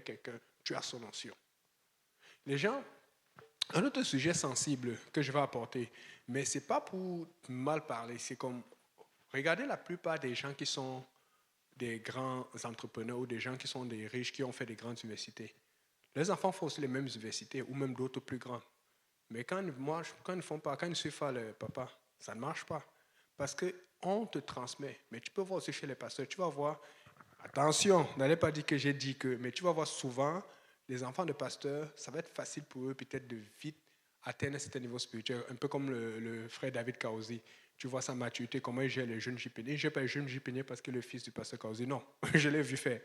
quelqu'un, tu as son onction. Les gens, un autre sujet sensible que je vais apporter, mais ce n'est pas pour mal parler, c'est comme, regardez la plupart des gens qui sont des grands entrepreneurs ou des gens qui sont des riches, qui ont fait des grandes universités. Les enfants font aussi les mêmes universités ou même d'autres plus grandes. Mais quand ils ne font pas, quand ils ne suivent pas le papa, ça ne marche pas. Parce qu'on te transmet. Mais tu peux voir aussi chez les pasteurs, tu vas voir, attention, n'allez pas dire que j'ai dit que, mais tu vas voir souvent, les enfants de pasteurs, ça va être facile pour eux peut-être de vite atteindre un certain niveau spirituel, un peu comme le frère David Kaozi. Tu vois sa maturité, comment il gère les jeunes jipéniers. Je n'ai pas les jeunes jipéniers parce que le fils du pasteur Kaozi, non, je l'ai vu faire.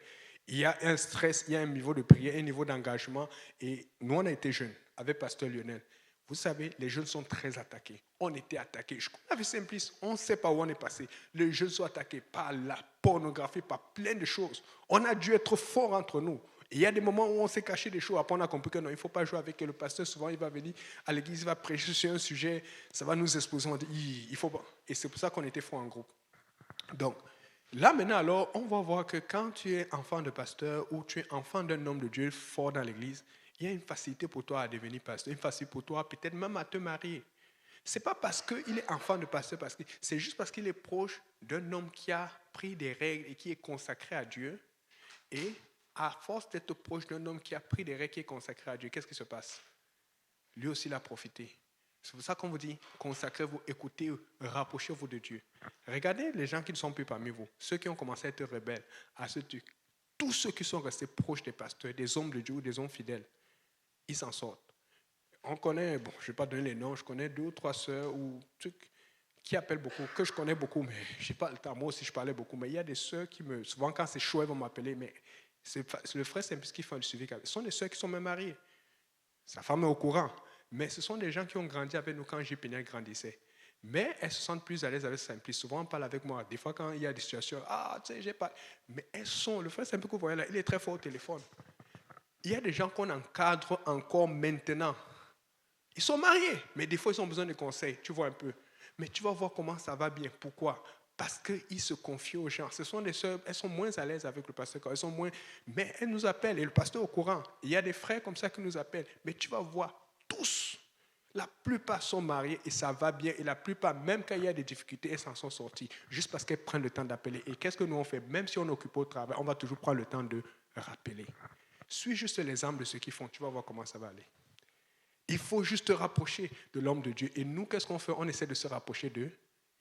Il y a un stress, il y a un niveau de prière, un niveau d'engagement. Et nous, on a été jeunes avec pasteur Lionel. Vous savez, les jeunes sont très attaqués. On était attaqués. Je connais Simplice, on ne sait pas où on est passé. Les jeunes sont attaqués par la pornographie, par plein de choses. On a dû être forts entre nous. Et il y a des moments où on s'est caché des choses. Après, on a compris que non, il ne faut pas jouer avec le pasteur. Souvent, il va venir à l'église, il va prêcher sur un sujet, ça va nous exposer. On dit, il faut pas. Et c'est pour ça qu'on était forts en groupe. Donc, là maintenant, alors, on va voir que quand tu es enfant de pasteur ou tu es enfant d'un homme de Dieu fort dans l'église, il y a une facilité pour toi à devenir pasteur, une facilité pour toi peut-être même à te marier. Ce n'est pas parce qu'il est enfant de pasteur, c'est juste parce qu'il est proche d'un homme qui a pris des règles et qui est consacré à Dieu. Et à force d'être proche d'un homme qui a pris des règles, qui est consacré à Dieu, qu'est-ce qui se passe? Lui aussi, il a profité. C'est pour ça qu'on vous dit, consacrez-vous, écoutez, rapprochez-vous de Dieu. Regardez les gens qui ne sont plus parmi vous, ceux qui ont commencé à être rebelles, à ce truc. Tous ceux qui sont restés proches des pasteurs, des hommes de Dieu ou des hommes fidèles, ils s'en sortent. On connaît, bon, je ne vais pas donner les noms, je connais 2 ou 3 sœurs ou trucs qui appellent beaucoup, que je connais beaucoup, mais je n'ai pas le temps. Moi aussi, je parlais beaucoup, mais il y a des sœurs qui souvent quand c'est chaud, elles vont m'appeler, mais c'est le frère Simplice qui fait le suivi. Ce sont des sœurs qui sont même mariées. Sa femme est au courant. Mais ce sont des gens qui ont grandi avec nous quand J.P.N. grandissait. Mais elles se sentent plus à l'aise avec Simplice. Souvent, on parle avec moi. Des fois, quand il y a des situations, tu sais, j'ai pas. Mais elles sont. Le frère Simplice que vous voyez là, il est très fort au téléphone. Il y a des gens qu'on encadre encore maintenant. Ils sont mariés, mais des fois, ils ont besoin de conseils. Tu vois un peu. Mais tu vas voir comment ça va bien. Pourquoi? Parce qu'ils se confient aux gens. Ce sont des sœurs, elles sont moins à l'aise avec le pasteur. Elles sont moins, mais elles nous appellent et le pasteur est au courant. Il y a des frères comme ça qui nous appellent. Mais tu vas voir, tous, la plupart sont mariés et ça va bien. Et la plupart, même quand il y a des difficultés, elles s'en sont sorties. Juste parce qu'elles prennent le temps d'appeler. Et qu'est-ce que nous on fait? Même si on est occupé au travail, on va toujours prendre le temps de rappeler. Suis juste l'exemple de ce qu'ils font. Tu vas voir comment ça va aller. Il faut juste te rapprocher de l'homme de Dieu. Et nous, qu'est-ce qu'on fait? On essaie de se rapprocher de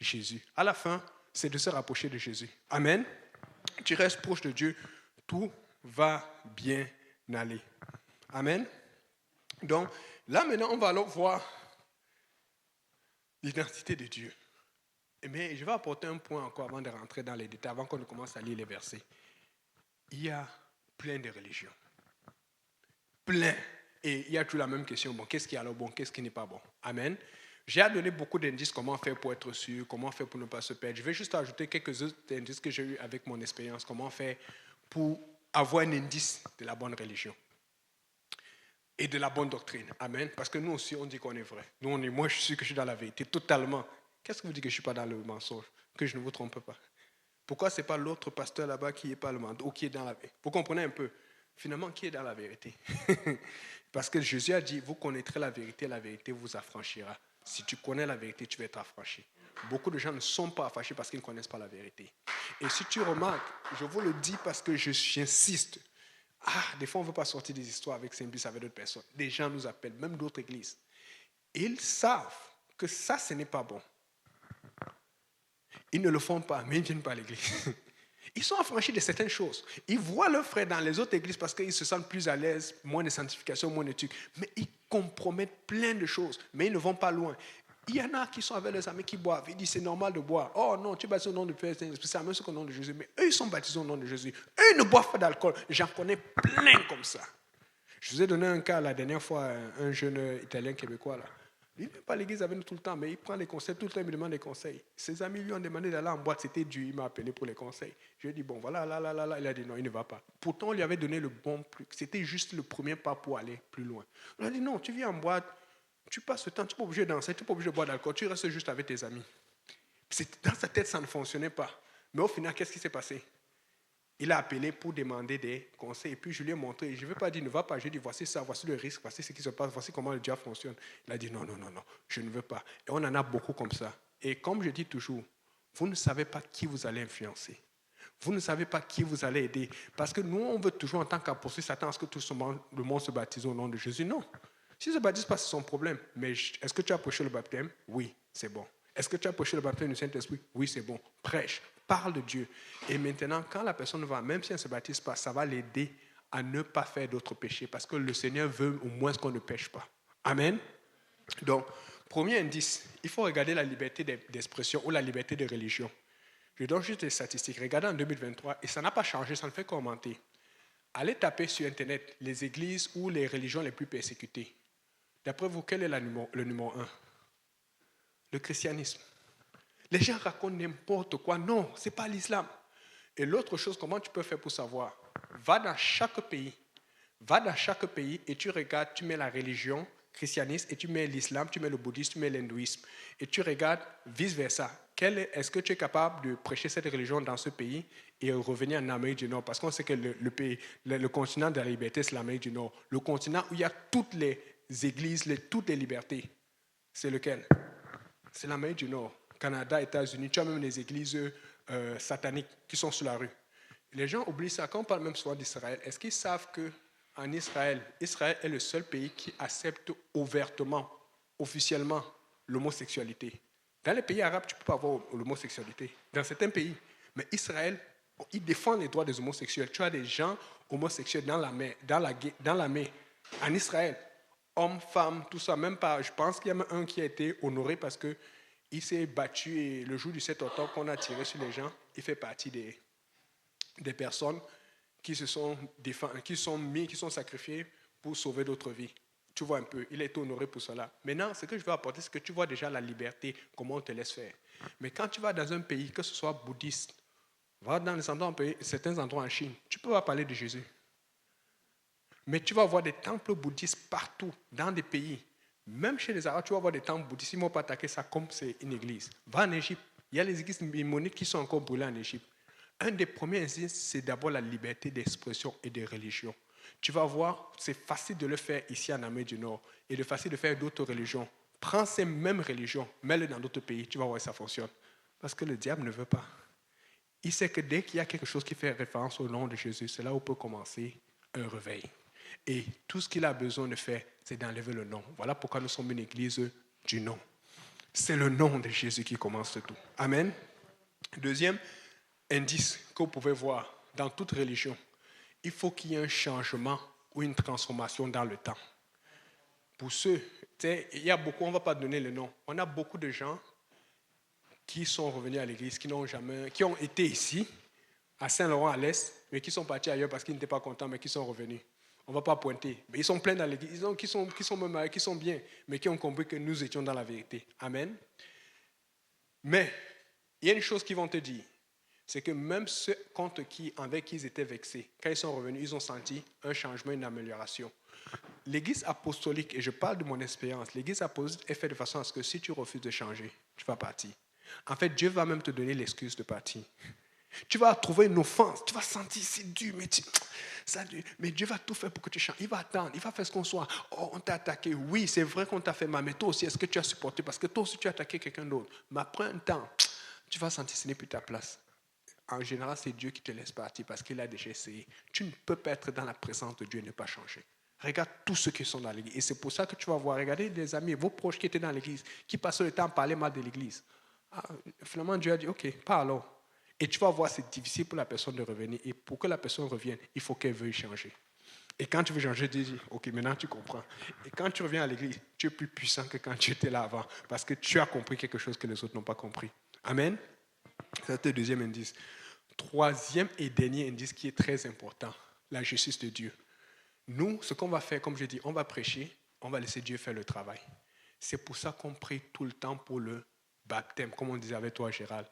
Jésus. À la fin, c'est de se rapprocher de Jésus. Amen. Tu restes proche de Dieu, tout va bien aller. Amen. Donc, là maintenant, on va alors voir l'identité de Dieu. Mais je vais apporter un point encore avant de rentrer dans les détails, avant qu'on ne commence à lire les versets. Il y a plein de religions. Plein. Et il y a toujours la même question, bon, qu'est-ce qui est alors bon, qu'est-ce qui n'est pas bon? Amen. J'ai donné beaucoup d'indices comment faire pour être sûr, comment faire pour ne pas se perdre. Je vais juste ajouter quelques autres indices que j'ai eu avec mon expérience, comment faire pour avoir un indice de la bonne religion et de la bonne doctrine. Amen. Parce que nous aussi, on dit qu'on est vrai. Moi, je suis sûr que je suis dans la vérité, totalement. Qu'est-ce que vous dites que je ne suis pas dans le mensonge, que je ne vous trompe pas? Pourquoi ce n'est pas l'autre pasteur là-bas qui n'est pas le mentor ou qui est dans la vérité? Vous comprenez un peu? Finalement, qui est dans la vérité? Parce que Jésus a dit, vous connaîtrez la vérité vous affranchira. Si tu connais la vérité, tu vas être affranchi. Beaucoup de gens ne sont pas affranchis parce qu'ils ne connaissent pas la vérité. Et si tu remarques, je vous le dis parce que j'insiste. Des fois, on ne veut pas sortir des histoires avec Simplice, avec d'autres personnes. Des gens nous appellent, même d'autres églises. Ils savent que ça, ce n'est pas bon. Ils ne le font pas, mais ils ne viennent pas à l'église. Ils sont affranchis de certaines choses. Ils voient leurs frères dans les autres églises parce qu'ils se sentent plus à l'aise, moins de sanctification, moins de trucs. Mais ils compromettent plein de choses, mais ils ne vont pas loin. Il y en a qui sont avec leurs amis qui boivent. Ils disent c'est normal de boire. Oh non, tu es baptisé au nom de Père, c'est la même chose qu'au nom de Jésus. Mais eux, ils sont baptisés au nom de Jésus. Eux, ils ne boivent pas d'alcool. J'en connais plein comme ça. Je vous ai donné un cas la dernière fois, un jeune Italien québécois là. Il ne vient pas à l'église avec nous tout le temps, mais il prend les conseils, tout le temps il me demande des conseils. Ses amis lui ont demandé d'aller en boîte, c'était dur, il m'a appelé pour les conseils. Je lui ai dit, bon voilà, là, il a dit non, il ne va pas. Pourtant, on lui avait donné le bon truc, c'était juste le premier pas pour aller plus loin. On a dit non, tu viens en boîte, tu passes le temps, tu n'es pas obligé de danser, tu n'es pas obligé de boire d'alcool, tu restes juste avec tes amis. Dans sa tête, ça ne fonctionnait pas. Mais au final, qu'est-ce qui s'est passé? Il a appelé pour demander des conseils. Et puis je lui ai montré, je ne vais pas dire ne va pas, je lui ai dit voici ça, voici le risque, voici ce qui se passe, voici comment le diable fonctionne. Il a dit non, je ne veux pas. Et on en a beaucoup comme ça. Et comme je dis toujours, vous ne savez pas qui vous allez influencer. Vous ne savez pas qui vous allez aider. Parce que nous, on veut toujours en tant qu'apôtre s'attendre à ce que tout le monde se baptise au nom de Jésus. Non. Si ne se baptise pas, c'est son problème. Mais est-ce que tu as prêché le baptême? Oui, c'est bon. Est-ce que tu as prêché le baptême du Saint-Esprit? Oui, c'est bon. Prêche, parle de Dieu. Et maintenant, quand la personne va, même si elle ne se baptise pas, ça va l'aider à ne pas faire d'autres péchés. Parce que le Seigneur veut au moins qu'on ne pêche pas. Amen. Donc, premier indice, il faut regarder la liberté d'expression ou la liberté de religion. Je donne juste des statistiques. Regardez en 2023, et ça n'a pas changé, ça ne fait qu'augmenter. Allez taper sur Internet les églises ou les religions les plus persécutées. D'après vous, quel est le numéro 1? Le christianisme. Les gens racontent n'importe quoi. Non, ce n'est pas l'islam. Et l'autre chose, comment tu peux faire pour savoir? Va dans chaque pays et tu regardes, tu mets la religion christianisme et tu mets l'islam, tu mets le bouddhisme, tu mets l'hindouisme. Et tu regardes vice-versa. Est-ce que tu es capable de prêcher cette religion dans ce pays et revenir en Amérique du Nord? Parce qu'on sait que le continent de la liberté, c'est l'Amérique du Nord. Le continent où il y a toutes les églises, toutes les libertés. C'est lequel? C'est l'Amérique du Nord. Canada, États-Unis, tu as même les églises sataniques qui sont sur la rue. Les gens oublient ça. Quand on parle même souvent d'Israël, est-ce qu'ils savent qu'en Israël, Israël est le seul pays qui accepte ouvertement, officiellement, l'homosexualité? Dans les pays arabes, tu ne peux pas avoir l'homosexualité. Dans certains pays. Mais Israël, ils défendent les droits des homosexuels. Tu as des gens homosexuels dans la mer, en Israël. Hommes, femmes, tout ça. Même pas, je pense qu'il y a un qui a été honoré parce qu'il s'est battu et le jour du 7 octobre qu'on a tiré sur les gens, il fait partie des personnes qui se sont qui sont sacrifiées pour sauver d'autres vies. Tu vois un peu, il a été honoré pour cela. Maintenant, ce que je veux apporter, c'est que tu vois déjà la liberté, comment on te laisse faire. Mais quand tu vas dans un pays, que ce soit bouddhiste, va dans certains endroits en Chine, tu peux pas parler de Jésus. Mais tu vas voir des temples bouddhistes partout, dans des pays. Même chez les Arabes, tu vas voir des temples bouddhistes. Ils ne vont pas attaquer ça comme c'est une église. Va en Égypte. Il y a les églises maimonides qui sont encore brûlées en Égypte. Un des premiers indices, c'est d'abord la liberté d'expression et de religion. Tu vas voir, c'est facile de le faire ici en Amérique du Nord et de facile de faire d'autres religions. Prends ces mêmes religions, mets-les dans d'autres pays, tu vas voir si ça fonctionne. Parce que le diable ne veut pas. Il sait que dès qu'il y a quelque chose qui fait référence au nom de Jésus, c'est là où peut commencer un réveil. Et tout ce qu'il a besoin de faire, c'est d'enlever le nom. Voilà pourquoi nous sommes une église du nom. C'est le nom de Jésus qui commence tout. Amen. Deuxième indice que vous pouvez voir dans toute religion, il faut qu'il y ait un changement ou une transformation dans le temps. Pour ceux, il y a beaucoup, on ne va pas donner le nom, on a beaucoup de gens qui sont revenus à l'église, qui ont été ici, à Saint-Laurent-à-l'Est, mais qui sont partis ailleurs parce qu'ils n'étaient pas contents, mais qui sont revenus. On ne va pas pointer. Mais ils sont pleins dans l'église, qui sont même mariés, qui sont bien, mais qui ont compris que nous étions dans la vérité. Amen. Mais il y a une chose qu'ils vont te dire, c'est que même ceux avec qui ils étaient vexés, quand ils sont revenus, ils ont senti un changement, une amélioration. L'église apostolique, et je parle de mon expérience, l'église apostolique est faite de façon à ce que si tu refuses de changer, tu vas partir. En fait, Dieu va même te donner l'excuse de partir. Tu vas trouver une offense, tu vas sentir c'est dur, mais Dieu va tout faire pour que tu changes. Il va attendre, il va faire ce qu'on soit. Oh, on t'a attaqué, oui, c'est vrai qu'on t'a fait mal, mais toi aussi, est-ce que tu as supporté? Parce que toi aussi, tu as attaqué quelqu'un d'autre. Mais après un temps, tu vas sentir que ce n'est plus ta place. En général, c'est Dieu qui te laisse partir parce qu'il a déjà essayé. Tu ne peux pas être dans la présence de Dieu et ne pas changer. Regarde tous ceux qui sont dans l'église. Et c'est pour ça que tu vas voir, regardez des amis, vos proches qui étaient dans l'église, qui passaient le temps à parler mal de l'église. Finalement, Dieu a dit, ok, parlons. Et tu vas voir, c'est difficile pour la personne de revenir. Et pour que la personne revienne, il faut qu'elle veuille changer. Et quand tu veux changer, tu dis, ok, maintenant tu comprends. Et quand tu reviens à l'église, tu es plus puissant que quand tu étais là avant. Parce que tu as compris quelque chose que les autres n'ont pas compris. Amen. C'est le deuxième indice. Troisième et dernier indice qui est très important, la justice de Dieu. Nous, ce qu'on va faire, comme je dis, on va prêcher, on va laisser Dieu faire le travail. C'est pour ça qu'on prie tout le temps pour le baptême, comme on disait avec toi, Gérald.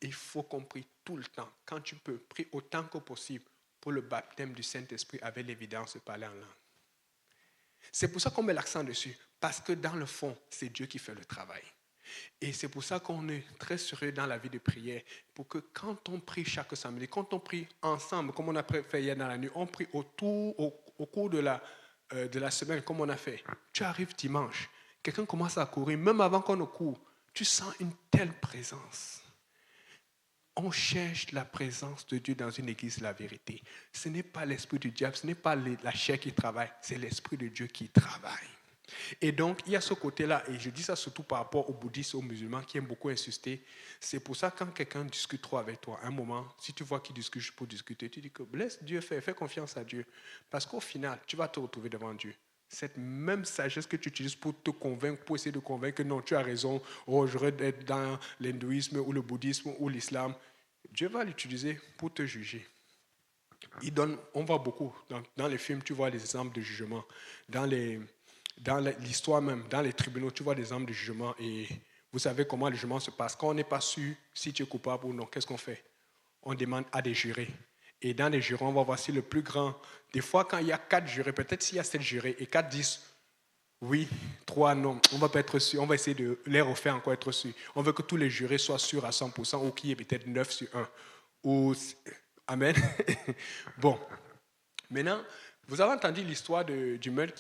Il faut qu'on prie tout le temps. Quand tu peux, prie autant que possible pour le baptême du Saint-Esprit avec l'évidence de parler en langue. C'est pour ça qu'on met l'accent dessus. Parce que dans le fond, c'est Dieu qui fait le travail. Et c'est pour ça qu'on est très sérieux dans la vie de prière, pour que quand on prie chaque samedi, quand on prie ensemble, comme on a fait hier dans la nuit, on prie au cours de la semaine, comme on a fait. Tu arrives dimanche, quelqu'un commence à courir, même avant qu'on ne court, tu sens une telle présence. On cherche la présence de Dieu dans une église, la vérité. Ce n'est pas l'esprit du diable, ce n'est pas la chair qui travaille, c'est l'esprit de Dieu qui travaille. Et donc, il y a ce côté-là, et je dis ça surtout par rapport aux bouddhistes, aux musulmans qui aiment beaucoup insister. C'est pour ça que quand quelqu'un discute trop avec toi, à un moment, si tu vois qu'il discute juste pour discuter, tu dis que laisse Dieu faire, fais confiance à Dieu. Parce qu'au final, tu vas te retrouver devant Dieu. Cette même sagesse que tu utilises pour te convaincre, pour essayer de convaincre que non, tu as raison, oh, je vais être dans l'hindouisme ou le bouddhisme ou l'islam, Dieu va l'utiliser pour te juger. On voit beaucoup, dans les films, tu vois des exemples de jugement. Dans l'histoire même, dans les tribunaux, tu vois des exemples de jugement et vous savez comment le jugement se passe. Quand on n'est pas sûr si tu es coupable ou non, qu'est-ce qu'on fait? On demande à des jurés. Et dans les jurés, on va voir si le plus grand. Des fois, quand il y a 4 jurés, peut-être s'il y a 7 jurés et 4 disent oui, 3 non, on va pas être sûr, on va essayer de les refaire encore être sûr. On veut que tous les jurés soient sûrs à 100% ou qu'il y ait peut-être 9 sur 1. Amen. Bon, maintenant, vous avez entendu l'histoire du meurtre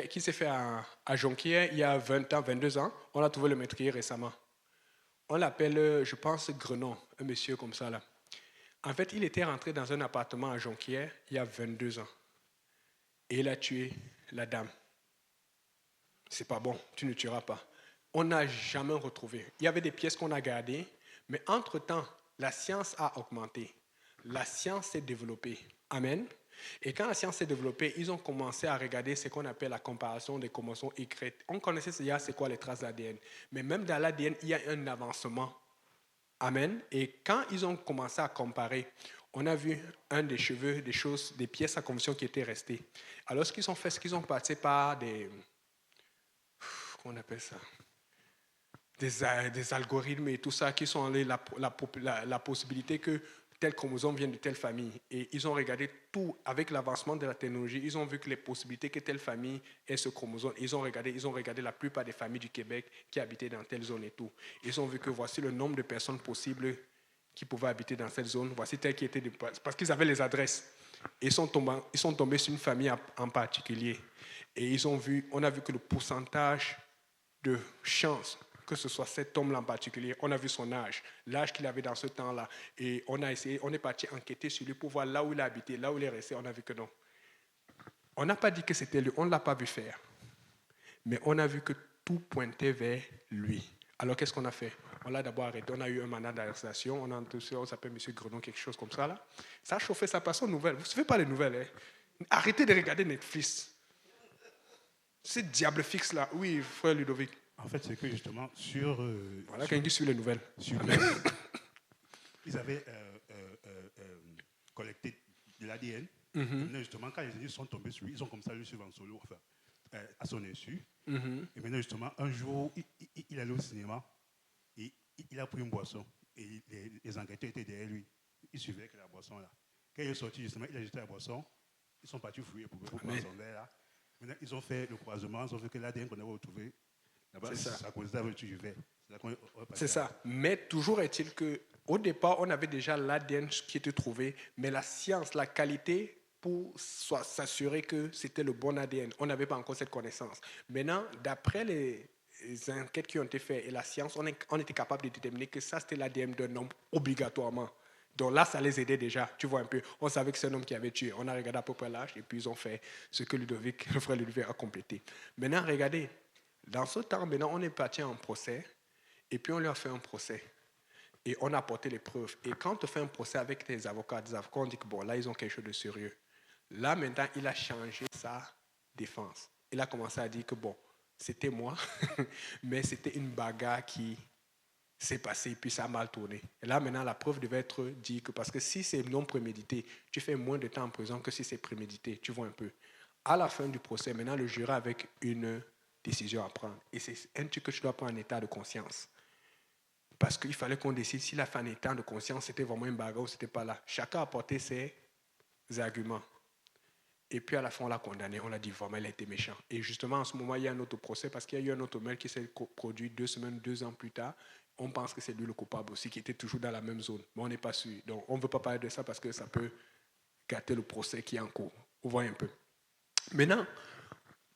qui s'est fait à Jonquière il y a 20 ans, 22 ans. On a trouvé le meurtrier récemment. On l'appelle, je pense, Grenon, un monsieur comme ça là. En fait, il était rentré dans un appartement à Jonquière il y a 22 ans. Et il a tué la dame. C'est pas bon, tu ne tueras pas. On n'a jamais retrouvé. Il y avait des pièces qu'on a gardées, mais entre-temps, la science a augmenté. La science s'est développée. Amen. Et quand la science s'est développée, ils ont commencé à regarder ce qu'on appelle la comparaison des chromosomes Y. On connaissait déjà c'est quoi les traces d'ADN. Mais même dans l'ADN, il y a un avancement. Amen. Et quand ils ont commencé à comparer, on a vu un des cheveux, des choses, des pièces à conviction qui étaient restées. Alors, ce qu'ils ont fait, c'est qu'ils ont passé par comment on appelle ça? Des algorithmes et tout ça qui sont allés la possibilité que tel chromosome vienne de telle famille. Et ils ont regardé tout avec l'avancement de la technologie. Ils ont vu que les possibilités que telle famille ait ce chromosome. Ils ont regardé la plupart des familles du Québec qui habitaient dans telle zone et tout. Ils ont vu que voici le nombre de personnes possibles qui pouvaient habiter dans cette zone. Voici telle qui était parce qu'ils avaient les adresses. Ils sont tombés sur une famille en particulier. Et on a vu que le pourcentage de chance que ce soit cet homme-là en particulier, on a vu son âge, l'âge qu'il avait dans ce temps-là, et on est parti enquêter sur lui pour voir là où il a habité, là où il est resté, on a vu que non. On n'a pas dit que c'était lui, on ne l'a pas vu faire, mais on a vu que tout pointait vers lui. Alors qu'est-ce qu'on a fait? On l'a d'abord arrêté, on a eu un mandat d'arrestation, on s'appelle M. Grenon, quelque chose comme ça là. Ça a chauffé, ça passe aux nouvelles. Vous ne suivez pas les nouvelles, hein? Arrêtez de regarder Netflix. C'est diable fixe là. Oui, frère Ludovic. En fait, c'est que justement, voilà quelqu'un qui suit les nouvelles. Ils avaient collecté de l'ADN. Mm-hmm. Justement, quand les indices sont tombés sur lui, ils ont commencé à le suivre en solo, enfin, à son insu. Mm-hmm. Et maintenant, justement, un jour, il allait au cinéma et il a pris une boisson. Et les enquêteurs étaient derrière lui. Ils suivaient avec la boisson là. Quand il est sorti, justement, il a jeté la boisson. Ils sont partis fouiller pour prendre son verre là. Maintenant, ils ont fait le croisement, ils ont fait que l'ADN qu'on avait retrouvé, c'est ça. C'est ça. Mais toujours est-il qu'au départ, on avait déjà l'ADN qui était trouvé, mais la science, la qualité, pour s'assurer que c'était le bon ADN, on n'avait pas encore cette connaissance. Maintenant, d'après les enquêtes qui ont été faites et la science, on était capable de déterminer que ça, c'était l'ADN d'un homme obligatoirement. Donc là, ça les aidait déjà, tu vois un peu. On savait que c'est un homme qui avait tué. On a regardé à peu près l'âge et puis ils ont fait ce que le frère Ludovic a complété. Maintenant, regardez, dans ce temps, maintenant, on est parti en procès et puis on leur a fait un procès. Et on a apporté les preuves. Et quand on fait un procès avec des avocats, on dit que bon, là, ils ont quelque chose de sérieux. Là, maintenant, il a changé sa défense. Il a commencé à dire que bon, c'était moi, mais c'était une bagarre qui s'est passée et puis ça a mal tourné. Et là, maintenant, la preuve devait être dit que parce que si c'est non prémédité, tu fais moins de temps en prison que si c'est prémédité. Tu vois un peu. À la fin du procès, maintenant, le jury avec une décision à prendre. Et c'est un truc que tu dois prendre en état de conscience. Parce qu'il fallait qu'on décide s'il a fait un état de conscience, c'était vraiment une bagarre ou c'était pas là. Chacun a apporté ses arguments. Et puis à la fin, on l'a condamné. On a dit vraiment, il a été méchant. Et justement, en ce moment, il y a un autre procès parce qu'il y a eu un autre meurtre qui s'est produit 2 semaines, 2 ans plus tard. On pense que c'est lui le coupable aussi, qui était toujours dans la même zone. Mais on n'est pas sûr. Donc, on ne veut pas parler de ça parce que ça peut gâter le procès qui est en cours. Vous voyez un peu. Maintenant,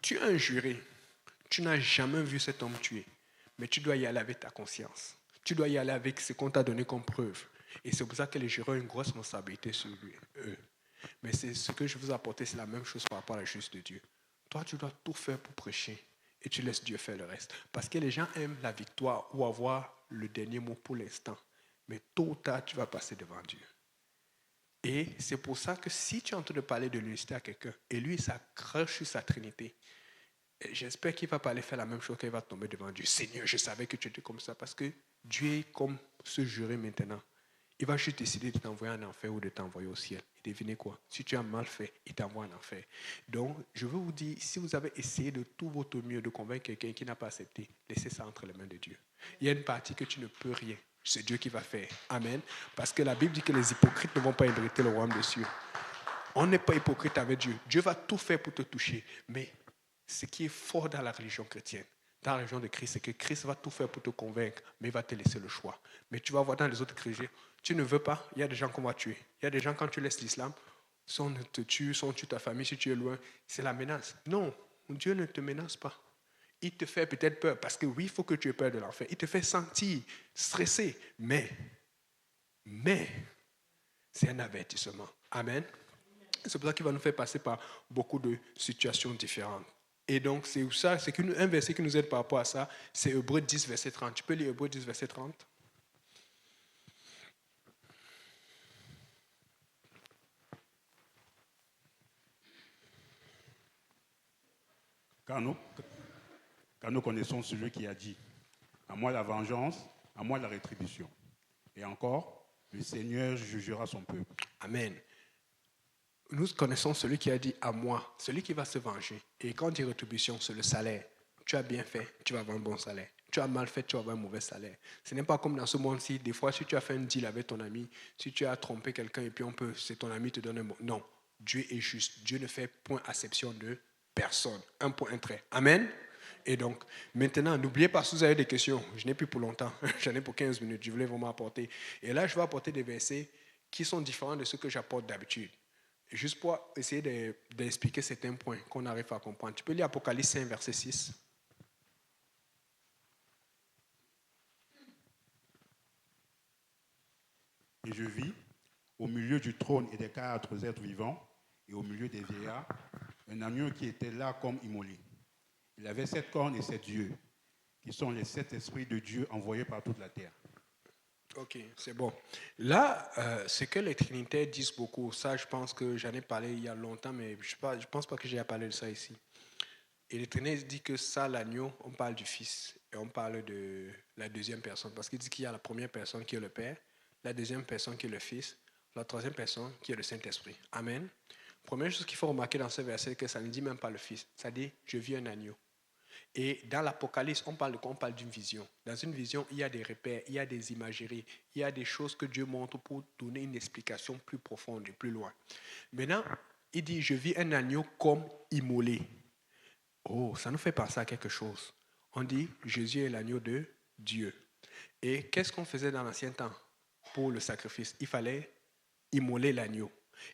tu es un juré. Tu n'as jamais vu cet homme tuer. Mais tu dois y aller avec ta conscience. Tu dois y aller avec ce qu'on t'a donné comme preuve. Et c'est pour ça que les jurés ont une grosse responsabilité sur eux. Mais c'est ce que je vous ai apporté, c'est la même chose par rapport à la justice de Dieu. Toi, tu dois tout faire pour prêcher et tu laisses Dieu faire le reste. Parce que les gens aiment la victoire ou avoir le dernier mot pour l'instant. Mais tôt ou tard, tu vas passer devant Dieu. Et c'est pour ça que si tu es en train de parler de l'unité à quelqu'un et lui, ça crache sur sa trinité, j'espère qu'il ne va pas aller faire la même chose qu'il va tomber devant Dieu. Seigneur, je savais que tu étais comme ça parce que Dieu est comme ce juré maintenant. Il va juste décider de t'envoyer en enfer ou de t'envoyer au ciel. Et devinez quoi? Si tu as mal fait, il t'envoie en enfer. Donc, je veux vous dire, si vous avez essayé de tout votre mieux de convaincre quelqu'un qui n'a pas accepté, laissez ça entre les mains de Dieu. Il y a une partie que tu ne peux rien. C'est Dieu qui va faire. Amen. Parce que la Bible dit que les hypocrites ne vont pas hériter le royaume des cieux. On n'est pas hypocrite avec Dieu. Dieu va tout faire pour te toucher. Mais ce qui est fort dans la religion chrétienne, dans la religion de Christ, c'est que Christ va tout faire pour te convaincre, mais il va te laisser le choix. Mais tu vas voir dans les autres religions, tu ne veux pas, il y a des gens qu'on va tuer. Il y a des gens, quand tu laisses l'islam, si on te tue, si on tue ta famille, si tu es loin, c'est la menace. Non, Dieu ne te menace pas. Il te fait peut-être peur, parce que oui, il faut que tu aies peur de l'enfer. Il te fait sentir stressé, mais c'est un avertissement. Amen. C'est pour ça qu'il va nous faire passer par beaucoup de situations différentes. Et donc, c'est ça, c'est un verset qui nous aide par rapport à ça, c'est Hébreux 10, verset 30. Tu peux lire Hébreux 10, verset 30? Car nous connaissons celui qui a dit, à moi la vengeance, à moi la rétribution. Et encore, le Seigneur jugera son peuple. Amen. Nous connaissons celui qui a dit à moi, celui qui va se venger. Et quand on dit rétribution, c'est le salaire. Tu as bien fait, tu vas avoir un bon salaire. Tu as mal fait, tu vas avoir un mauvais salaire. Ce n'est pas comme dans ce monde-ci. Des fois, si tu as fait un deal avec ton ami, si tu as trompé quelqu'un et puis c'est ton ami te donne un bon. Non, Dieu est juste. Dieu ne fait point acception de personne. Un point, un trait. Amen. Et donc, maintenant, n'oubliez pas, si vous avez des questions, je n'ai plus pour longtemps, j'en ai pour 15 minutes, je voulais vraiment apporter. Et là, je vais apporter des versets qui sont différents de ce que j'apporte d'habitude. Juste pour essayer d'expliquer certains points qu'on arrive à comprendre. Tu peux lire Apocalypse 5, verset 6. Et je vis, au milieu du trône et des 4 êtres vivants, et au milieu des vieillards, un agneau qui était là comme immolé. Il avait 7 cornes et 7 yeux, qui sont les 7 esprits de Dieu envoyés par toute la terre. Ok, c'est bon. Là, ce que les Trinitaires disent beaucoup, ça je pense que j'en ai parlé il y a longtemps, mais je ne pense pas que j'ai parlé de ça ici. Et les Trinitaires disent que ça, l'agneau, on parle du Fils et on parle de la deuxième personne, parce qu'il dit qu'il y a la première personne qui est le Père, la deuxième personne qui est le Fils, la troisième personne qui est le Saint-Esprit. Amen. Première chose qu'il faut remarquer dans ce verset, c'est que ça ne dit même pas le Fils, ça dit « je vis un agneau ». Et dans l'Apocalypse, on parle de quoi? On parle d'une vision. Dans une vision, il y a des repères, il y a des imageries, il y a des choses que Dieu montre pour donner une explication plus profonde et plus loin. Maintenant, il dit, je vis un agneau comme immolé. Oh, ça nous fait penser à quelque chose. On dit, Jésus est l'agneau de Dieu. Et qu'est-ce qu'on faisait dans l'ancien temps pour le sacrifice? Il fallait immoler l'agneau.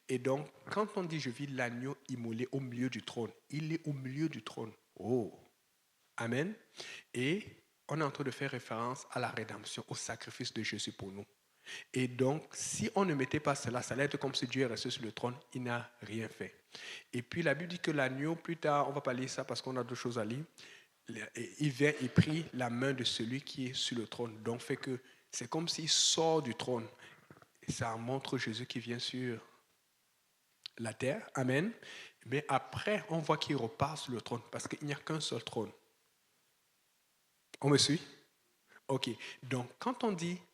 Et donc, quand on dit, je vis l'agneau immolé au milieu du trône, il est au milieu du trône. Oh! Amen. Et on est en train de faire référence à la rédemption, au sacrifice de Jésus pour nous. Et donc, si on ne mettait pas cela, ça allait être comme si Dieu est resté sur le trône, il n'a rien fait. Et puis la Bible dit que l'agneau, plus tard, on ne va pas lire ça parce qu'on a d'autres choses à lire, il vient et prit la main de celui qui est sur le trône. Donc, fait que c'est comme s'il sort du trône. Et ça montre Jésus qui vient sur la terre. Amen. Mais après, on voit qu'il repart sur le trône parce qu'il n'y a qu'un seul trône. On me suit? Ok. Donc, quand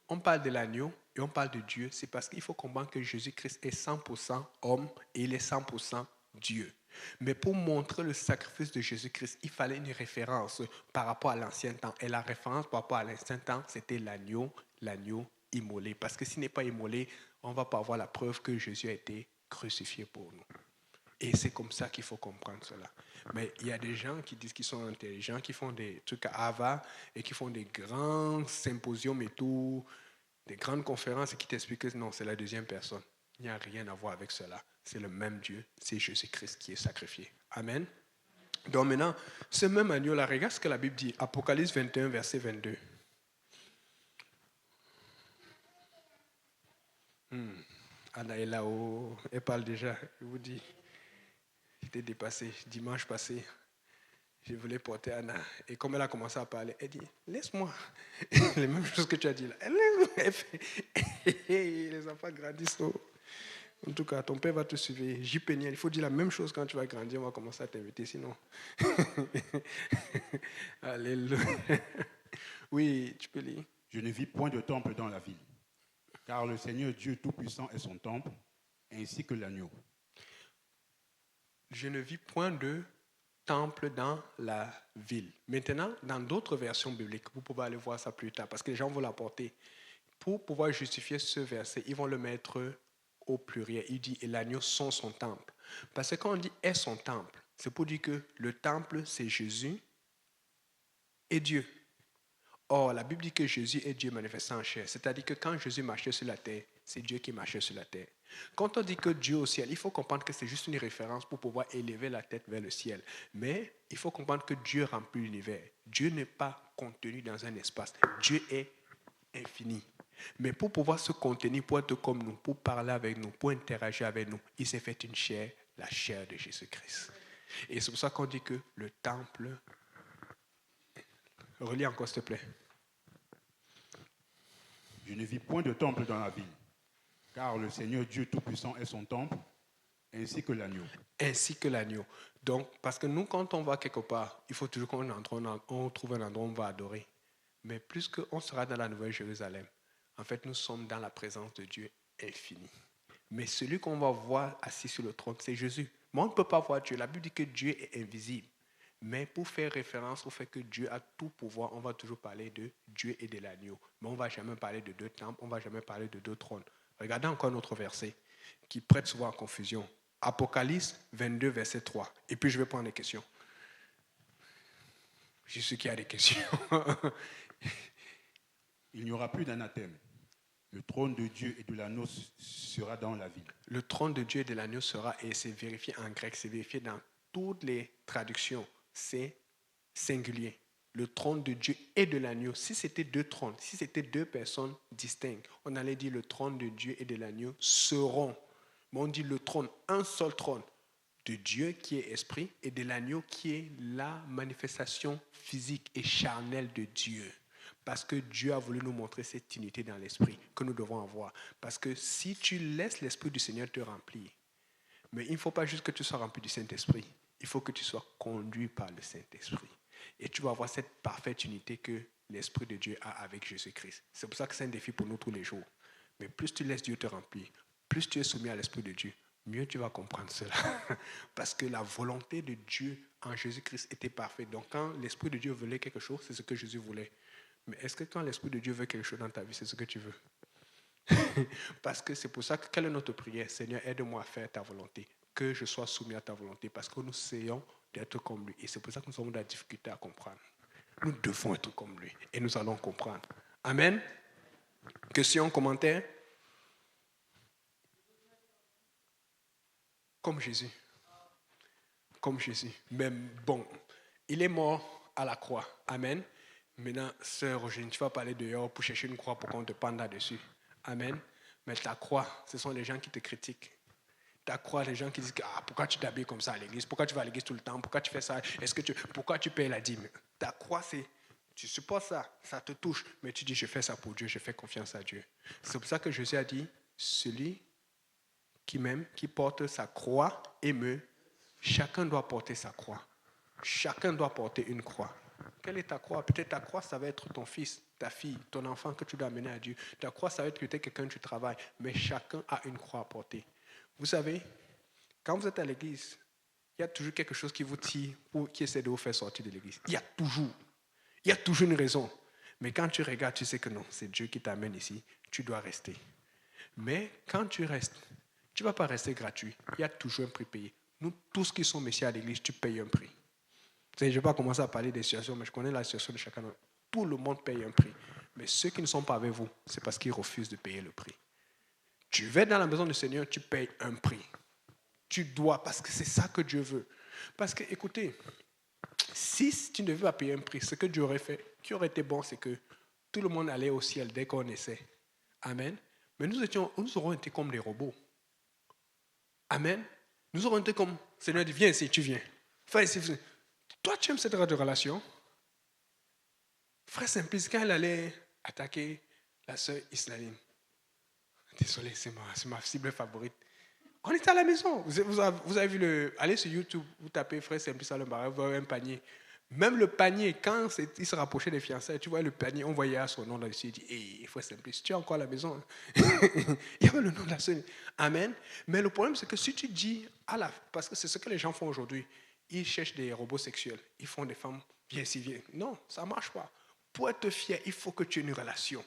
on parle de l'agneau et on parle de Dieu, c'est parce qu'il faut comprendre que Jésus-Christ est 100% homme et il est 100% Dieu. Mais pour montrer le sacrifice de Jésus-Christ, il fallait une référence par rapport à l'ancien temps. Et la référence par rapport à l'ancien temps, c'était l'agneau immolé. Parce que s'il n'est pas immolé, on ne va pas avoir la preuve que Jésus a été crucifié pour nous. Et c'est comme ça qu'il faut comprendre cela. Mais il y a des gens qui disent qu'ils sont intelligents, qui font des trucs à Harvard et qui font des grands symposiums et tout, des grandes conférences et qui t'expliquent que non, c'est la deuxième personne. Il n'y a rien à voir avec cela. C'est le même Dieu, c'est Jésus-Christ qui est sacrifié. Amen. Donc maintenant, ce même agneau-là, regarde ce que la Bible dit. Apocalypse 21, verset 22. Anna est là-haut, elle parle déjà, je vous dis. J'étais dépassé dimanche passé. Je voulais porter Anna. Et comme elle a commencé à parler, elle dit, laisse-moi. Les mêmes choses que tu as dit là. Elle fait, les enfants grandissent. En tout cas, ton père va te suivre. J. Péniel, il faut dire la même chose quand tu vas grandir. On va commencer à t'inviter, sinon. Alléluia. Oui, tu peux lire. Je ne vis point de temple dans la ville, car le Seigneur Dieu Tout-Puissant est son temple, ainsi que l'agneau. Je ne vis point de temple dans la ville. Maintenant, dans d'autres versions bibliques, vous pouvez aller voir ça plus tard, parce que les gens vont l'apporter. Pour pouvoir justifier ce verset, ils vont le mettre au pluriel. Il dit, et l'agneau sont son temple. Parce que quand on dit est son temple, c'est pour dire que le temple, c'est Jésus et Dieu. Or, la Bible dit que Jésus est Dieu manifesté en chair. C'est-à-dire que quand Jésus marchait sur la terre, c'est Dieu qui marchait sur la terre. Quand on dit que Dieu au ciel, il faut comprendre que c'est juste une référence pour pouvoir élever la tête vers le ciel. Mais il faut comprendre que Dieu remplit l'univers. Dieu n'est pas contenu dans un espace. Dieu est infini. Mais pour pouvoir se contenir, pour être comme nous, pour parler avec nous, pour interagir avec nous, il s'est fait une chair, la chair de Jésus-Christ. Et c'est pour ça qu'on dit que le temple... Relis encore, s'il te plaît. Je ne vis point de temple dans la ville, car le Seigneur Dieu Tout-Puissant est son temple, ainsi que l'agneau. Ainsi que l'agneau. Donc, parce que nous, quand on va quelque part, il faut toujours qu'on trouve un endroit où on va adorer. Mais plus qu'on sera dans la Nouvelle Jérusalem, en fait, nous sommes dans la présence de Dieu infini. Mais celui qu'on va voir assis sur le trône, c'est Jésus. Mais on ne peut pas voir Dieu. La Bible dit que Dieu est invisible. Mais pour faire référence au fait que Dieu a tout pouvoir, on va toujours parler de Dieu et de l'agneau. Mais on ne va jamais parler de deux temples, on ne va jamais parler de deux trônes. Regardez encore un autre verset qui prête souvent à confusion. Apocalypse 22, verset 3. Et puis je vais prendre les questions. Je sais qu'il y a des questions. Il n'y aura plus d'anathème. Le trône de Dieu et de l'agneau sera dans la ville. Le trône de Dieu et de l'agneau sera, et c'est vérifié en grec, c'est vérifié dans toutes les traductions, c'est singulier. Le trône de Dieu et de l'agneau. Si c'était deux trônes, si c'était deux personnes distinctes, on allait dire le trône de Dieu et de l'agneau seront. Mais on dit le trône, un seul trône de Dieu qui est esprit et de l'agneau qui est la manifestation physique et charnelle de Dieu. Parce que Dieu a voulu nous montrer cette unité dans l'esprit que nous devons avoir. Parce que si tu laisses l'esprit du Seigneur te remplir, mais il ne faut pas juste que tu sois rempli du Saint-Esprit, il faut que tu sois conduit par le Saint-Esprit. Et tu vas avoir cette parfaite unité que l'Esprit de Dieu a avec Jésus-Christ. C'est pour ça que c'est un défi pour nous tous les jours. Mais plus tu laisses Dieu te remplir, plus tu es soumis à l'Esprit de Dieu, mieux tu vas comprendre cela. Parce que la volonté de Dieu en Jésus-Christ était parfaite. Donc quand l'Esprit de Dieu voulait quelque chose, c'est ce que Jésus voulait. Mais est-ce que quand l'Esprit de Dieu veut quelque chose dans ta vie, c'est ce que tu veux? Parce que c'est pour ça que quelle est notre prière? Seigneur, aide-moi à faire ta volonté. Que je sois soumis à ta volonté. Parce que nous essayons d'être comme lui. Et c'est pour ça que nous avons de la difficulté à comprendre. Nous devons être comme lui. Et nous allons comprendre. Amen. Question, commentaire? Comme Jésus. Comme Jésus. Mais bon, il est mort à la croix. Amen. Maintenant, sœur Roger, tu vas parler dehors pour chercher une croix pour qu'on te pende là-dessus. Amen. Mais ta croix, ce sont les gens qui te critiquent. Ta croix, les gens qui disent pourquoi tu t'habilles comme ça à l'église? Pourquoi tu vas à l'église tout le temps? Pourquoi tu fais ça? Pourquoi tu payes la dîme? Ta croix, c'est, tu supportes ça, ça te touche, mais tu dis je fais ça pour Dieu, je fais confiance à Dieu. C'est pour ça que Jésus a dit, celui qui m'aime, qui porte sa croix et chacun doit porter sa croix. Chacun doit porter une croix. Quelle est ta croix? Peut-être ta croix, ça va être ton fils, ta fille, ton enfant que tu dois amener à Dieu. Ta croix, ça va être peut-être quelqu'un que tu travailles. Mais chacun a une croix à porter. Vous savez, quand vous êtes à l'église, il y a toujours quelque chose qui vous tire ou qui essaie de vous faire sortir de l'église. Il y a toujours une raison. Mais quand tu regardes, tu sais que non, c'est Dieu qui t'amène ici. Tu dois rester. Mais quand tu restes, tu ne vas pas rester gratuit. Il y a toujours un prix payé. Nous, tous qui sommes messieurs à l'église, tu payes un prix. Je ne vais pas commencer à parler des situations, mais je connais la situation de chacun. Tout le monde paye un prix. Mais ceux qui ne sont pas avec vous, c'est parce qu'ils refusent de payer le prix. Tu vas dans la maison du Seigneur, tu payes un prix. Tu dois, parce que c'est ça que Dieu veut. Parce que, écoutez, si tu ne devais pas payer un prix, ce que Dieu aurait fait, qui aurait été bon, c'est que tout le monde allait au ciel dès qu'on essaie. Amen. Mais nous aurons été comme des robots. Amen. Nous aurons été comme, Seigneur dit, viens ici, tu viens. Fais ici. Toi, tu aimes cette relation? Frère Simplice, quand elle allait attaquer la sœur Isnaline, désolé, c'est ma cible favorite. On était à la maison. Vous avez vu allez sur YouTube, vous tapez Frère Simplice à le marais, vous avez un panier. Même le panier, quand il se rapprochait des fiançailles, tu vois le panier, on voyait son nom là-dessus. Il dit, hey, Frère Simplice, tu es encore à la maison. Il y avait le nom de la sœur. Amen. Mais le problème, c'est que si tu dis, parce que c'est ce que les gens font aujourd'hui, ils cherchent des robots sexuels. Ils font des femmes bien si bien. Non, ça ne marche pas. Pour être fier, il faut que tu aies une relation.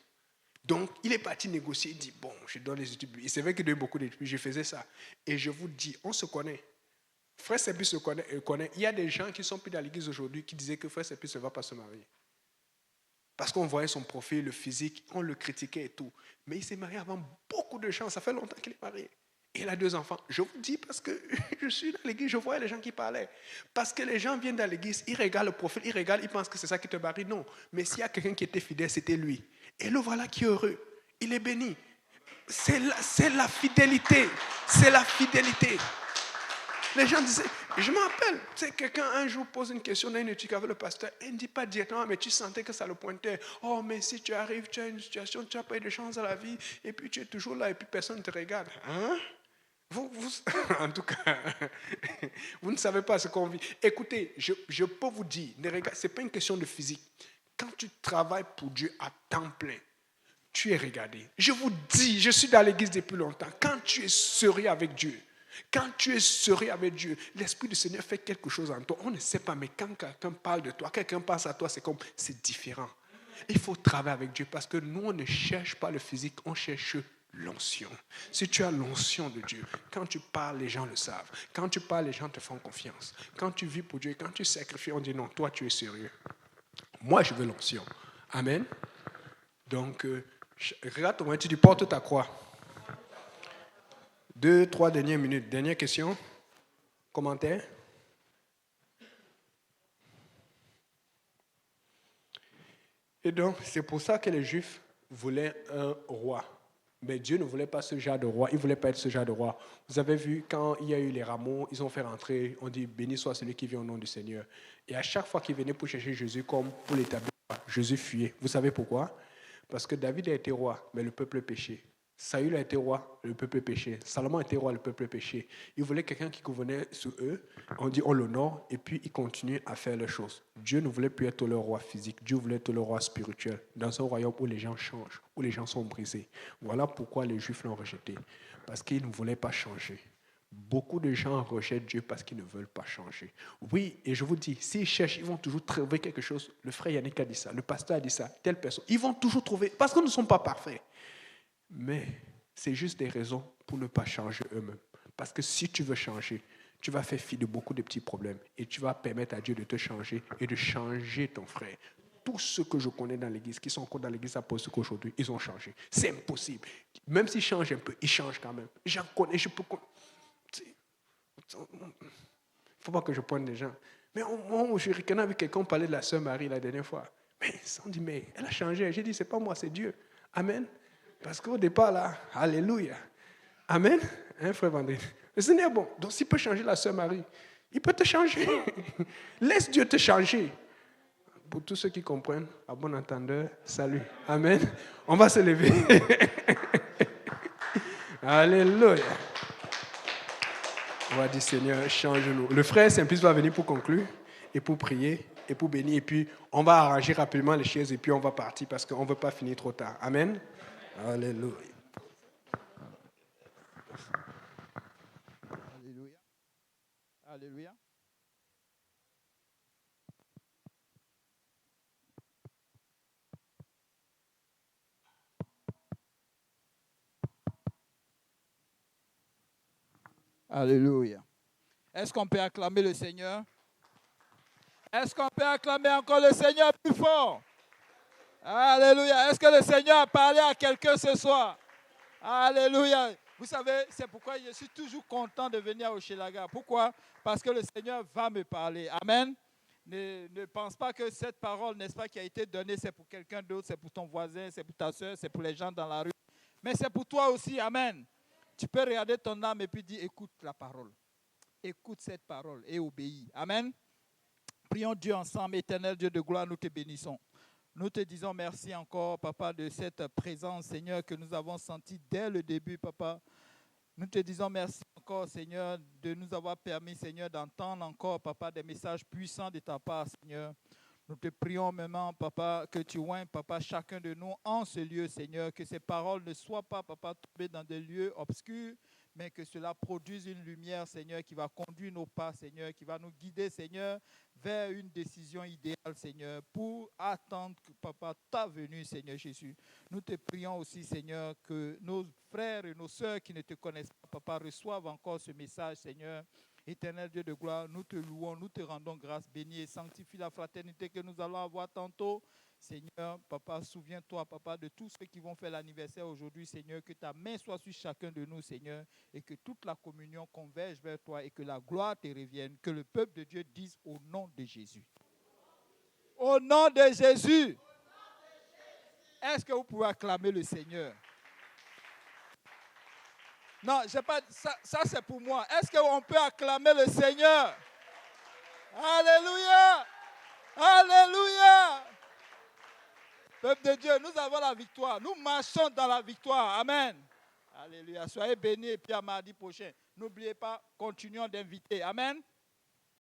Donc, il est parti négocier. Il dit, bon, je donne les études. Et c'est vrai qu'il donne beaucoup d'études. Je faisais ça. Et je vous dis, on se connaît. Frère Simplice se connaît. Il y a des gens qui sont plus dans l'église aujourd'hui qui disaient que Frère Simplice ne va pas se marier. Parce qu'on voyait son profil, le physique, on le critiquait et tout. Mais il s'est marié avant beaucoup de gens. Ça fait longtemps qu'il est marié. Et il a 2 enfants. Je vous dis parce que je suis dans l'église, je voyais les gens qui parlaient. Parce que les gens viennent dans l'église, ils regardent le profil, ils pensent que c'est ça qui te marie. Non. Mais s'il y a quelqu'un qui était fidèle, c'était lui. Et le voilà qui est heureux. Il est béni. C'est la fidélité. C'est la fidélité. Les gens disaient, je me rappelle, quelqu'un un jour pose une question dans une étude avec le pasteur, et il ne dit pas directement, mais tu sentais que ça le pointait. Oh, mais si tu arrives, tu as une situation, tu n'as pas eu de chance à la vie, et puis tu es toujours là, et puis personne ne te regarde. Hein? En tout cas, vous ne savez pas ce qu'on vit. Écoutez, je peux vous dire, ce n'est pas une question de physique. Quand tu travailles pour Dieu à temps plein, tu es regardé. Je vous dis, je suis dans l'église depuis longtemps. Quand tu es sérieux avec Dieu, l'Esprit du Seigneur fait quelque chose en toi. On ne sait pas, mais quand quelqu'un parle de toi, quelqu'un pense à toi, c'est différent. Il faut travailler avec Dieu parce que nous, on ne cherche pas le physique, on cherche l'onction. Si tu as l'onction de Dieu, quand tu parles, les gens le savent. Quand tu parles, les gens te font confiance. Quand tu vis pour Dieu, quand tu sacrifies, on dit non, toi, tu es sérieux. Moi, je veux l'onction. Amen. Donc, regarde ton tu dis, porte ta croix. 2, 3 dernières minutes. Dernière question. Commentaire. Et donc, c'est pour ça que les Juifs voulaient un roi. Mais Dieu ne voulait pas ce genre de roi. Il ne voulait pas être ce genre de roi. Vous avez vu, quand il y a eu les rameaux, ils ont fait rentrer, on dit, béni soit celui qui vient au nom du Seigneur. Et à chaque fois qu'ils venaient pour chercher Jésus, comme pour l'établir, Jésus fuyait. Vous savez pourquoi? Parce que David a été roi, mais le peuple péchait. Saül a été roi, le peuple péché. Salomon a été roi, le peuple péché. Il voulait quelqu'un qui gouvernait sur eux. On dit on l'honore et puis il continue à faire les choses. Dieu ne voulait plus être le roi physique. Dieu voulait être le roi spirituel. Dans un royaume où les gens changent, où les gens sont brisés. Voilà pourquoi les Juifs l'ont rejeté. Parce qu'ils ne voulaient pas changer. Beaucoup de gens rejettent Dieu parce qu'ils ne veulent pas changer. Oui, et je vous dis, s'ils cherchent, ils vont toujours trouver quelque chose. Le frère Yannick a dit ça, le pasteur a dit ça, telle personne. Ils vont toujours trouver, parce qu'ils ne sont pas parfaits. Mais c'est juste des raisons pour ne pas changer eux-mêmes. Parce que si tu veux changer, tu vas faire fi de beaucoup de petits problèmes et tu vas permettre à Dieu de te changer et de changer ton frère. Tous ceux que je connais dans l'église, qui sont encore dans l'église apostolique qu'aujourd'hui, ils ont changé. C'est impossible. Même s'ils changent un peu, ils changent quand même. J'en connais, je peux... Il ne faut pas que je pointe des gens. Mais je reconnais avec quelqu'un, on parlait de la sœur Marie la dernière fois. Mais on dit, mais elle a changé. J'ai dit, c'est pas moi, c'est Dieu. Amen. Parce qu'au départ, là, alléluia. Amen. Hein, frère Vendredi? Le Seigneur est bon. Donc, s'il peut changer la sœur Marie, il peut te changer. Laisse Dieu te changer. Pour tous ceux qui comprennent, à bon entendeur, salut. Amen. On va se lever. Alléluia. On va dire, Seigneur, change-nous. Le frère Simplice va venir pour conclure et pour prier et pour bénir. Et puis, on va arranger rapidement les chaises et puis on va partir parce qu'on ne veut pas finir trop tard. Amen. Alléluia. Alléluia. Alléluia. Alléluia. Est-ce qu'on peut acclamer le Seigneur? Est-ce qu'on peut acclamer encore le Seigneur plus fort? Alléluia. Est-ce que le Seigneur a parlé à quelqu'un ce soir? Alléluia. Vous savez, c'est pourquoi je suis toujours content de venir au Hochelaga. Pourquoi? Parce que le Seigneur va me parler. Amen. Ne pense pas que cette parole, n'est-ce pas, qui a été donnée, c'est pour quelqu'un d'autre, c'est pour ton voisin, c'est pour ta soeur, c'est pour les gens dans la rue. Mais c'est pour toi aussi. Amen. Tu peux regarder ton âme et puis dire, écoute la parole. Écoute cette parole et obéis. Amen. Prions Dieu ensemble. Éternel Dieu de gloire, nous te bénissons. Nous te disons merci encore, Papa, de cette présence, Seigneur, que nous avons sentie dès le début, Papa. Nous te disons merci encore, Seigneur, de nous avoir permis, Seigneur, d'entendre encore, Papa, des messages puissants de ta part, Seigneur. Nous te prions maintenant, Papa, que tu oignes, Papa, chacun de nous en ce lieu, Seigneur, que ces paroles ne soient pas, Papa, tombées dans des lieux obscurs, mais que cela produise une lumière, Seigneur, qui va conduire nos pas, Seigneur, qui va nous guider, Seigneur, vers une décision idéale, Seigneur, pour attendre, Papa, ta venue, Seigneur Jésus. Nous te prions aussi, Seigneur, que nos frères et nos sœurs qui ne te connaissent pas, Papa, reçoivent encore ce message, Seigneur. Éternel Dieu de gloire, nous te louons, nous te rendons grâce, bénis et sanctifie la fraternité que nous allons avoir tantôt. Seigneur, Papa, souviens-toi, Papa, de tous ceux qui vont faire l'anniversaire aujourd'hui, Seigneur, que ta main soit sur chacun de nous, Seigneur, et que toute la communion converge vers toi et que la gloire te revienne, que le peuple de Dieu dise au nom de Jésus. Au nom de Jésus. Est-ce que vous pouvez acclamer le Seigneur? Non, j'ai pas, ça c'est pour moi. Est-ce qu'on peut acclamer le Seigneur? Alléluia! Alléluia! Peuple de Dieu, nous avons la victoire. Nous marchons dans la victoire. Amen. Alléluia. Soyez bénis et puis à mardi prochain. N'oubliez pas, continuons d'inviter. Amen.